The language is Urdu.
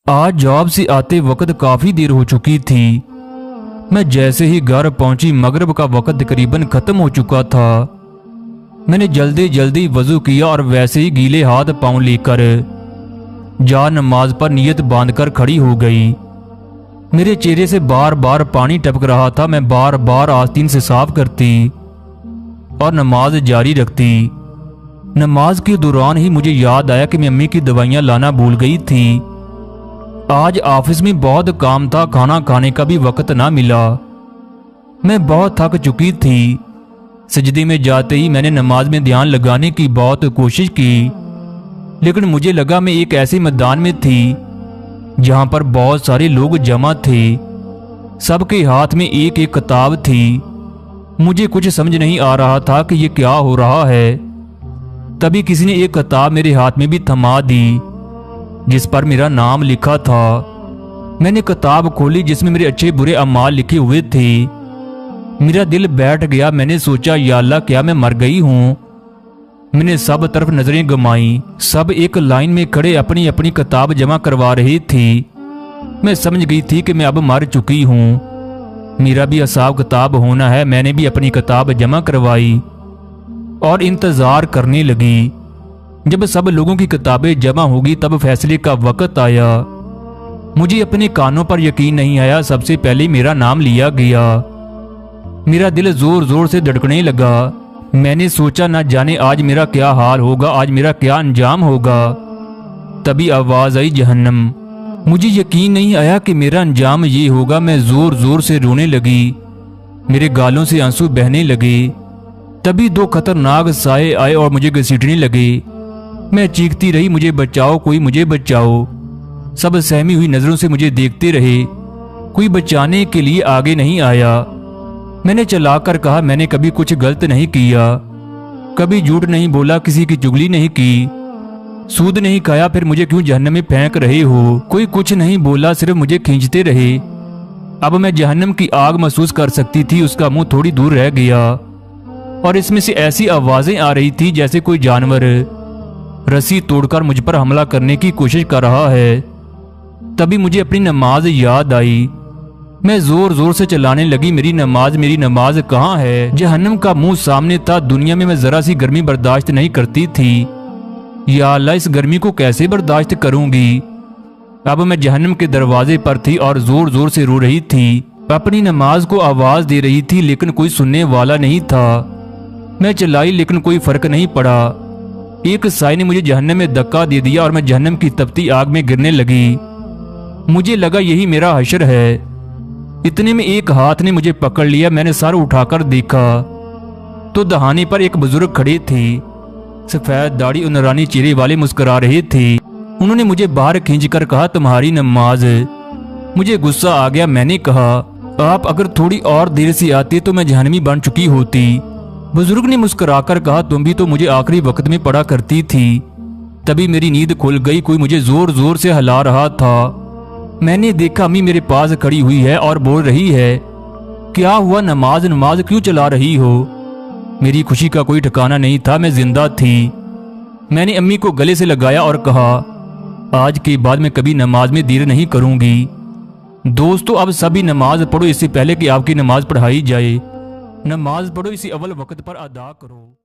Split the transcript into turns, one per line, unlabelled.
آج جاب سے آتے وقت کافی دیر ہو چکی تھی۔ میں جیسے ہی گھر پہنچی مغرب کا وقت تقریباً ختم ہو چکا تھا۔ میں نے جلدی جلدی وضو کیا اور ویسے ہی گیلے ہاتھ پاؤں لے کر جا نماز پر نیت باندھ کر کھڑی ہو گئی۔ میرے چہرے سے بار بار پانی ٹپک رہا تھا۔ میں بار بار آستین سے صاف کرتی اور نماز جاری رکھتی۔ نماز کے دوران ہی مجھے یاد آیا کہ میں امی کی دوائیاں لانا بھول گئی تھی۔ آج آفس میں بہت کام تھا، کھانا کھانے کا بھی وقت نہ ملا۔ میں بہت تھک چکی تھی۔ سجدے میں جاتے ہی میں نے نماز میں دھیان لگانے کی بہت کوشش کی، لیکن مجھے لگا میں ایک ایسے میدان میں تھی جہاں پر بہت سارے لوگ جمع تھے۔ سب کے ہاتھ میں ایک ایک کتاب تھی۔ مجھے کچھ سمجھ نہیں آ رہا تھا کہ یہ کیا ہو رہا ہے۔ تبھی کسی نے ایک کتاب میرے ہاتھ میں بھی تھما دی جس پر میرا نام لکھا تھا۔ میں نے کتاب کھولی جس میں میرے اچھے برے اعمال لکھے ہوئے تھے۔ میرا دل بیٹھ گیا۔ میں نے سوچا یا اللہ کیا میں مر گئی ہوں؟ میں نے سب طرف نظریں گمائیں۔ سب ایک لائن میں کھڑے اپنی اپنی کتاب جمع کروا رہی تھی۔ میں سمجھ گئی تھی کہ میں اب مر چکی ہوں۔ میرا بھی حساب کتاب ہونا ہے۔ میں نے بھی اپنی کتاب جمع کروائی اور انتظار کرنے لگی۔ جب سب لوگوں کی کتابیں جمع ہوگی تب فیصلے کا وقت آیا۔ مجھے اپنے کانوں پر یقین نہیں آیا۔ سب سے پہلے میرا نام لیا گیا۔ میرا دل زور زور سے دھڑکنے لگا۔ میں نے سوچا نہ جانے آج میرا کیا حال ہوگا، آج میرا کیا انجام ہوگا۔ تبھی آواز آئی جہنم۔ مجھے یقین نہیں آیا کہ میرا انجام یہ ہوگا۔ میں زور زور سے رونے لگی۔ میرے گالوں سے آنسو بہنے لگے۔ تبھی دو خطرناک سائے آئے اور مجھے گھسیٹنے لگے۔ میں چیختی رہی مجھے بچاؤ، کوئی مجھے بچاؤ۔ سب سہمی ہوئی نظروں سے مجھے دیکھتے رہے۔ کوئی بچانے کے لیے آگے نہیں آیا۔ میں نے چلا کر کہا میں نے کبھی کچھ غلط نہیں کیا، کبھی جھوٹ نہیں بولا، کسی کی چگلی نہیں کی، سود نہیں کھایا، پھر مجھے کیوں جہنم میں پھینک رہے ہو؟ کوئی کچھ نہیں بولا، صرف مجھے کھینچتے رہے۔ اب میں جہنم کی آگ محسوس کر سکتی تھی۔ اس کا منہ تھوڑی دور رہ گیا اور اس میں سے ایسی آوازیں آ رہی تھی جیسے کوئی جانور رسی توڑ کر مجھ پر حملہ کرنے کی کوشش کر رہا ہے۔ تبھی مجھے اپنی نماز یاد آئی۔ میں زور زور سے چلانے لگی میری نماز کہاں ہے؟ جہنم کا منہ سامنے تھا۔ دنیا میں ذرا سی گرمی برداشت نہیں کرتی تھی۔ یا اللہ اس گرمی کو کیسے برداشت کروں گی؟ اب میں جہنم کے دروازے پر تھی اور زور زور سے رو رہی تھی۔ اپنی نماز کو آواز دے رہی تھی لیکن کوئی سننے والا نہیں تھا۔ میں چلائی لیکن کوئی فرق نہیں پڑا۔ ایک سائے نے مجھے جہنم میں دھکا دے دیا اور میں جہنم کی تپتی آگ میں گرنے لگی۔ مجھے لگا یہی میرا حشر ہے۔ اتنے میں ایک ہاتھ نے مجھے پکڑ لیا۔ میں نے سر اٹھا کر دیکھا تو دہانے پر ایک بزرگ کھڑے تھے۔ سفید داڑھی اور نورانی چہرے والے مسکرا رہے تھے۔ انہوں نے مجھے باہر کھینچ کر کہا تمہاری نماز۔ مجھے غصہ آ گیا۔ میں نے کہا آپ اگر تھوڑی اور دیر سے آتے تو میں جہنمی بن چکی ہوتی۔ بزرگ نے مسکرا کر کہا تم بھی تو مجھے آخری وقت میں پڑھا کرتی تھی۔ تبھی میری نیند کھل گئی۔ کوئی مجھے زور زور سے ہلا رہا تھا۔ میں نے دیکھا امی میرے پاس کھڑی ہوئی ہے اور بول رہی ہے کیا ہوا؟ نماز کیوں چلا رہی ہو؟ میری خوشی کا کوئی ٹھکانہ نہیں تھا۔ میں زندہ تھی۔ میں نے امی کو گلے سے لگایا اور کہا آج کے بعد میں کبھی نماز میں دیر نہیں کروں گی۔ دوستو اب سبھی نماز پڑھو اس سے پہلے کہ آپ کی نماز پڑھائی جائے۔ نماز پڑھو، اسے اول وقت پر ادا کرو۔